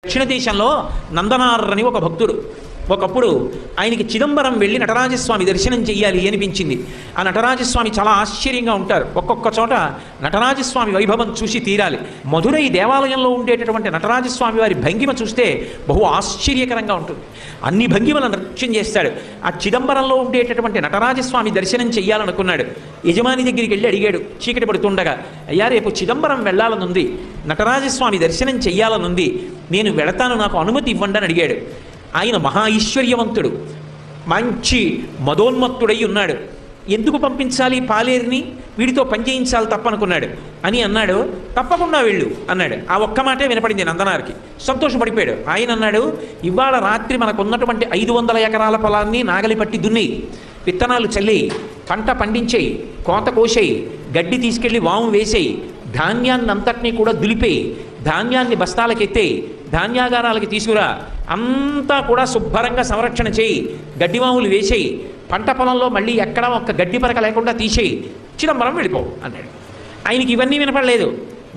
దక్షిణ దేశంలో నందనార్ అని ఒక భక్తుడు. ఒకప్పుడు ఆయనకి చిదంబరం వెళ్ళి నటరాజస్వామి దర్శనం చెయ్యాలి అనిపించింది. ఆ నటరాజస్వామి చాలా ఆశ్చర్యంగా ఉంటారు. ఒక్కొక్క చోట నటరాజస్వామి వైభవం చూసి తీరాలి. మధురై దేవాలయంలో ఉండేటటువంటి నటరాజస్వామి వారి భంగిమ చూస్తే బహు ఆశ్చర్యకరంగా ఉంటుంది. అన్ని భంగిమలను నృత్యం చేస్తాడు. ఆ చిదంబరంలో ఉండేటటువంటి నటరాజస్వామి దర్శనం చెయ్యాలనుకున్నాడు. యజమాని దగ్గరికి వెళ్ళి అడిగాడు చీకటి పడుతుండగా, అయ్యా రేపు చిదంబరం వెళ్ళాలనుంది, నటరాజస్వామి దర్శనం చెయ్యాలనుంది, నేను వెళతాను, నాకు అనుమతి ఇవ్వండి అని అడిగాడు. ఆయన మహా ఐశ్వర్యవంతుడు, మంచి మదోన్మత్తుడై ఉన్నాడు. ఎందుకు పంపించాలి పాలేరుని, వీడితో పనిచేయించాలి తప్పనుకున్నాడు. అని అన్నాడు, తప్పకుండా వెళ్ళు అన్నాడు. ఆ ఒక్క మాటే వినపడింది నందనార్కి. సంతోషపడిపోయాడు. ఆయన అన్నాడు, ఇవాళ రాత్రి మనకున్నటువంటి 500 ఎకరాల పొలాన్ని నాగలి పట్టి దున్నేయి, విత్తనాలు చల్లేయి, పంట పండించేయి, కోత కోసేయి, గడ్డి తీసుకెళ్ళి వాము వేసేయి, ధాన్యాన్ని అంతటినీ కూడా దులిపేయి, ధాన్యాన్ని బస్తాలకెత్తేయి, ధాన్యాగారాలకి తీసుకురా, అంతా కూడా శుభ్రంగా సంరక్షణ చేయి, గడ్డివాములు వేసేయి, పంట పొలంలో మళ్ళీ ఎక్కడ ఒక్క గడ్డి పరక లేకుండా తీసేయి, చిదంబరం వెళ్ళిపో అన్నాడు. ఆయనకి ఇవన్నీ వినపడలేదు.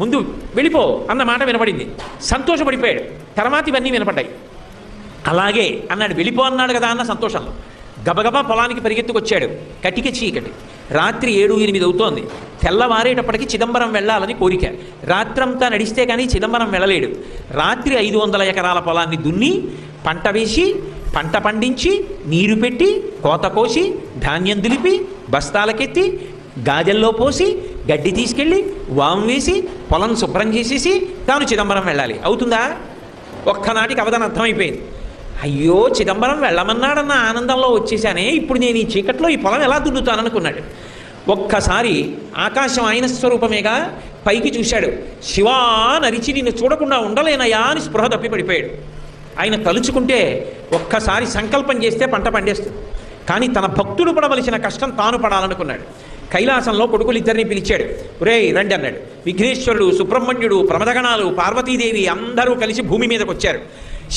ముందు వెళ్ళిపో అన్న మాట వినపడింది. సంతోషపడిపోయాడు. తర్వాత ఇవన్నీ వినపడ్డాయి. అలాగే అన్నాడు, వెళ్ళిపో అన్నాడు కదా అన్న సంతోషంలో గబగబా పొలానికి పరిగెత్తుకొచ్చాడు. కటిక చీకటి, రాత్రి 7-8 అవుతోంది. తెల్లవారేటప్పటికి చిదంబరం వెళ్ళాలని కోరిక. రాత్రంతా నడిస్తే కానీ చిదంబరం వెళ్ళలేడు. రాత్రి 500 ఎకరాల పొలాన్ని దున్ని, పంట వేసి, పంట పండించి, నీరు పెట్టి, కోత కోసి, ధాన్యం దులిపి, బస్తాలకెత్తి, గాజల్లో పోసి, గడ్డి తీసుకెళ్ళి, వాము వేసి, పొలం శుభ్రం చేసేసి తాను చిదంబరం వెళ్ళాలి. అవుతుందా? ఒక్కనాటికి అవధానం అర్థమైపోయింది. అయ్యో చిదంబరం వెళ్ళమన్నాడన్న ఆనందంలో వచ్చేసానే, ఇప్పుడు నేను ఈ చీకట్లో ఈ పొలం ఎలా దున్నుతాననుకున్నాడు. ఒక్కసారి ఆకాశం ఆయన స్వరూపమేగా, పైకి చూశాడు. శివా నరిచి నిన్ను చూడకుండా ఉండలేనయా అని స్పృహ తప్పి పడిపోయాడు. ఆయన తలుచుకుంటే ఒక్కసారి సంకల్పం చేస్తే పంట పండేస్తుంది. కానీ తన భక్తుడు పడవలసిన కష్టం తాను పడాలనుకున్నాడు. కైలాసంలో కొడుకులిద్దరిని పిలిచాడు. ఒరేయ్ రండి అన్నాడు. విఘ్నేశ్వరుడు, సుబ్రహ్మణ్యుడు, ప్రమదగణాలు, పార్వతీదేవి అందరూ కలిసి భూమి మీదకి వచ్చారు.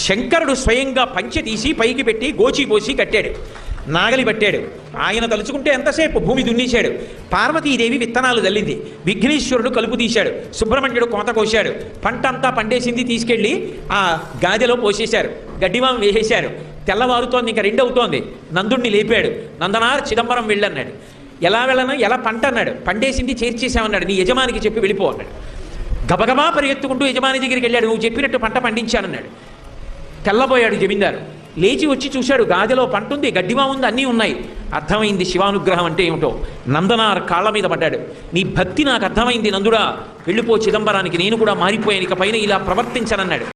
శంకరుడు స్వయంగా పంచె తీసి పైకి పెట్టి గోచి పోసి కట్టాడు, నాగలి పట్టాడు. ఆయన తలుచుకుంటే ఎంతసేపు భూమి దున్నేశాడు. పార్వతీదేవి విత్తనాలు చల్లింది, విఘ్నేశ్వరుడు కలుపు తీశాడు, సుబ్రహ్మణ్యుడు కోత కోశాడు, పంట అంతా పండేసింది, తీసుకెళ్ళి ఆ గాదెలో పోసేశారు, గడ్డివాం వేసేశారు. తెల్లవారుతోంది, ఇంకా 2 అవుతోంది. నందుణ్ణి లేపాడు. నందనార్ చిదంబరం వెళ్ళన్నాడు. ఎలా వెళ్ళను, ఎలా పంట అన్నాడు. పండేసింది చేర్చేసామన్నాడు. నీ యజమానికి చెప్పి వెళ్ళిపో అన్నాడు. గబగబా పరిగెత్తుకుంటూ యజమాని దగ్గరికి వెళ్ళాడు. నువ్వు చెప్పినట్టు పంట పండించానన్నాడు. తెల్లబోయాడు జమీందారు. లేచి వచ్చి చూశాడు, గాదిలో పంట ఉంది, గడ్డివా ఉంది, అన్నీ ఉన్నాయి. అర్థమైంది శివానుగ్రహం అంటే ఏమిటో. నందనార్ కాళ్ళ మీద పడ్డాడు. నీ భక్తి నాకు అర్థమైంది నందుడా, వెళ్ళిపో చిదంబరానికి, నేను కూడా మారిపోయాను, ఇక పైన ఇలా ప్రవర్తించనన్నాడు.